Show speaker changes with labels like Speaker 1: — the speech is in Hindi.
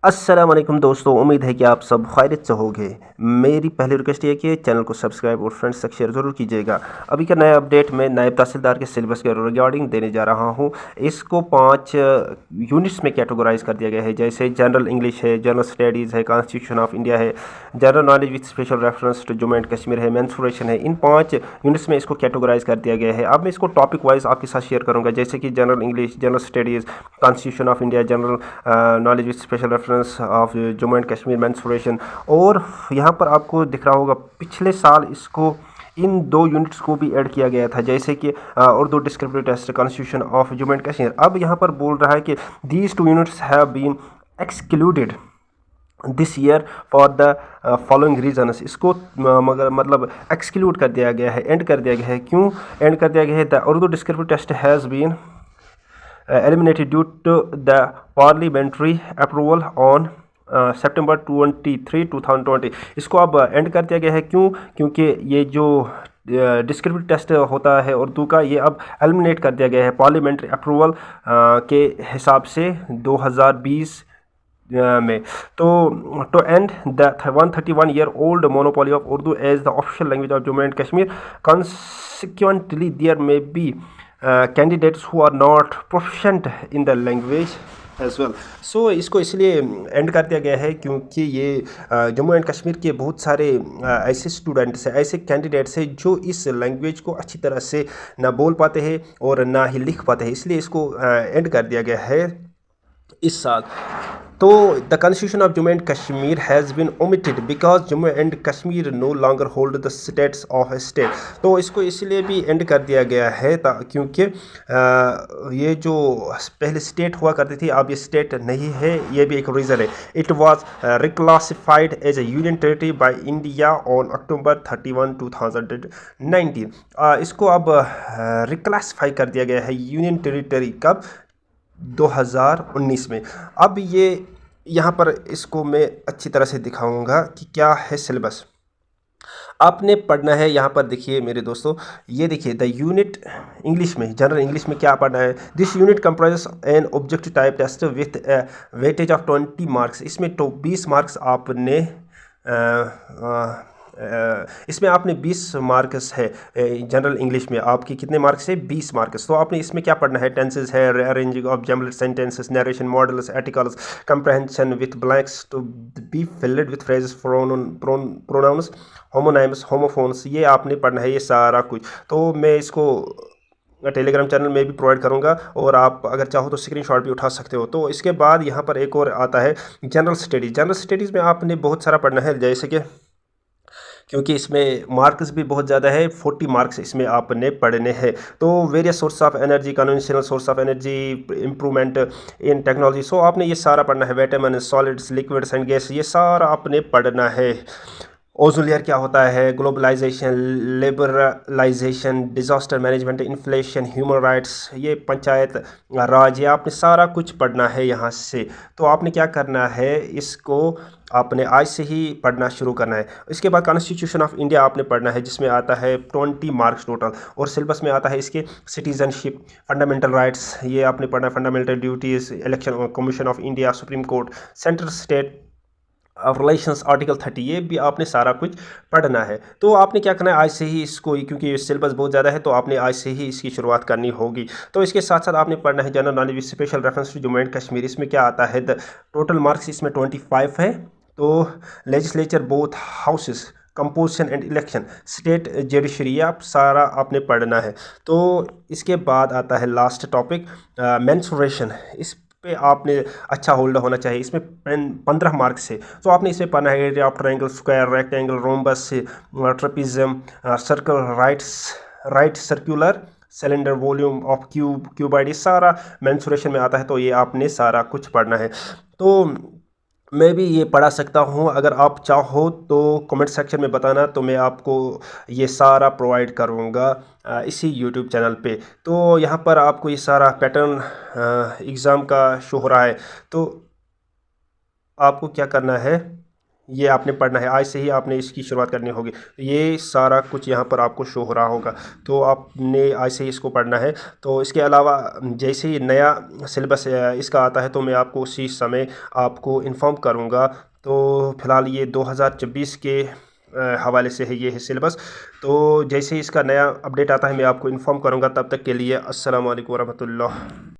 Speaker 1: अस्सलाम वालेकुम दोस्तों, उम्मीद है कि आप सब खैरियत से होंगे। मेरी पहली रिक्वेस्ट ये है कि चैनल को सब्सक्राइब और फ्रेंड्स तक शेयर ज़रूर कीजिएगा। अभी का नया अपडेट मैं नायब तहसीलदार के सिलेबस के रिगार्डिंग देने जा रहा हूँ। इसको 5 यूनिट्स में कैटेगराइज कर दिया गया है, जैसे जनरल इंग्लिश है, जनरल स्टडीज़ है, कॉन्स्टिट्यूशन ऑफ इंडिया है, general knowledge with special reference to Jammu and Kashmir है, मेंसुरेशन है। इन 5 यूनिट्स में इसको कैटेगराइज कर दिया गया है। अब मैं इसको टॉपिक वाइज आपके साथ शेयर करूँगा, जैसे कि general English, general studies, constitution of India, general knowledge with special reference of Jammu and Kashmir, mensuration. और यहाँ पर आपको दिख रहा होगा पिछले साल इसको इन 2 यूनिट्स को भी ऐड किया गया था, जैसे कि Urdu descriptive test, constitution of Jammu and Kashmir. अब यहाँ पर बोल रहा है कि these 2 units have been excluded this year for the following reasons. इसको मगर मतलब एक्सक्लूड कर दिया गया है, एंड कर दिया गया है। क्यों एंड कर दिया गया है? The Urdu descriptive test has been eliminated due to the parliamentary approval on September 23, 2020। इसको अब एंड कर दिया गया है। क्यों? क्योंकि ये जो डिस्क्रिप्टिव टेस्ट होता है उर्दू का, ये अब एलिमिनेट कर दिया गया है पार्लियामेंट्री अप्रूवल के हिसाब से 2020 में। तो to end the 131 year old monopoly of Urdu as the official language of Jammu and Kashmir, consequently there may be candidates who are not proficient in the language as well. सो इसको इसलिए एंड कर दिया गया है क्योंकि ये जम्मू एंड कश्मीर के बहुत सारे ऐसे स्टूडेंट्स हैं, ऐसे कैंडिडेट्स हैं जो इस लैंग्वेज को अच्छी तरह से ना बोल पाते हैं और ना ही लिख पाते हैं, इसलिए इसको एंड कर दिया गया है इस साल। तो the constitution of Jammu and Kashmir has been omitted because Jammu and Kashmir no longer hold the status of a state. तो इसको इसलिए भी एंड कर दिया गया है क्योंकि ये जो पहले स्टेट हुआ करती थी, अब ये स्टेट नहीं है, ये भी एक रीज़न है। It was reclassified as a union territory by India on October 31, 2019। इसको अब रिक्लासिफाई कर दिया गया है यूनियन टेरिटरी कब? 2019 में। अब ये यहाँ पर इसको मैं अच्छी तरह से दिखाऊंगा कि क्या है सिलेबस। आपने पढ़ना है, यहाँ पर देखिए मेरे दोस्तों, ये देखिए द यूनिट इंग्लिश में, जनरल इंग्लिश में क्या पढ़ना है। This unit comprises an objective type test with weightage of 20 marks. इसमें तो 20 मार्क्स आपने इसमें आपने 20 मार्क्स है। जनरल इंग्लिश में आपकी कितने मार्क्स है? 20 मार्क्स। तो आपने इसमें क्या पढ़ना है? टेंसेस है, arranging of jumbled sentences, narration, modals, articles, comprehension with blanks to be filled with phrases, pronouns, homonyms, homophones, ये आपने पढ़ना है, ये सारा कुछ। तो मैं इसको टेलीग्राम चैनल में भी प्रोवाइड करूंगा और आप अगर चाहो तो स्क्रीनशॉट भी उठा सकते हो। तो इसके बाद यहाँ पर एक और आता है जनरल स्टडीज़। जनरल स्टडीज़ में आपने बहुत सारा पढ़ना है, जैसे कि क्योंकि इसमें मार्क्स भी बहुत ज़्यादा है, 40 मार्क्स इसमें आपने पढ़ने हैं। तो various source of energy, conventional source of energy, improvement in technology, so आपने ये सारा पढ़ना है। Vitamin, solids, liquids and gas, ये सारा आपने पढ़ना है। ओजोन लेयर क्या होता है, globalisation, liberalisation, disaster management, inflation, human rights, ये पंचायत राज, ये आपने सारा कुछ पढ़ना है यहाँ से। तो आपने क्या करना है, इसको आपने आज से ही पढ़ना शुरू करना है। इसके बाद कॉन्स्टिट्यूशन ऑफ इंडिया आपने पढ़ना है, जिसमें आता है 20 मार्क्स टोटल, और सिलेबस में आता है इसके सिटीजनशिप, फंडामेंटल राइट्स, ये आपने पढ़ना है, fundamental duties, election commission of India, supreme court, central state of relations, article 30, ये भी आपने सारा कुछ पढ़ना है। तो आपने क्या करना है, आज से ही इसको, क्योंकि सिलेबस बहुत ज़्यादा है तो आपने आज से ही इसकी शुरुआत करनी होगी। तो इसके साथ साथ आपने पढ़ना है general knowledge with special reference to Jammu and Kashmir. इसमें क्या आता है, द टोटल मार्क्स इसमें 25 है। तो legislature, both houses, composition and election, state judiciary, आप सारा आपने पढ़ना है। तो इसके बाद आता है लास्ट टॉपिक मेंसुरेशन। इस पे आपने अच्छा होल्ड होना चाहिए। इसमें 15 मार्क्स है। तो आपने इसमें पढ़ना है area of triangle, square, rectangle, rhombus, trapezium, circle, right circular, cylinder, volume of cuboid, ये सारा मेंसुरेशन में आता है। तो ये आपने सारा कुछ पढ़ना है। तो मैं भी ये पढ़ा सकता हूँ, अगर आप चाहो तो कमेंट सेक्शन में बताना, तो मैं आपको ये सारा प्रोवाइड करूँगा इसी यूट्यूब चैनल पे। तो यहाँ पर आपको ये सारा पैटर्न एग्ज़ाम का शो हो रहा है। तो आपको क्या करना है, ये आपने पढ़ना है, आज से ही आपने इसकी शुरुआत करनी होगी। ये सारा कुछ यहाँ पर आपको शो हो रहा होगा, तो आपने आज से ही इसको पढ़ना है। तो इसके अलावा जैसे ही नया सिलेबस इसका आता है तो मैं आपको उसी समय आपको इन्फॉर्म करूँगा। तो फ़िलहाल ये 2024 के हवाले से है, ये है सिलेबस। तो जैसे ही इसका नया अपडेट आता है मैं आपको इन्फॉर्म करूँगा। तब तक के लिए अस्सलाम वालेकुम वरहमतुल्लाह।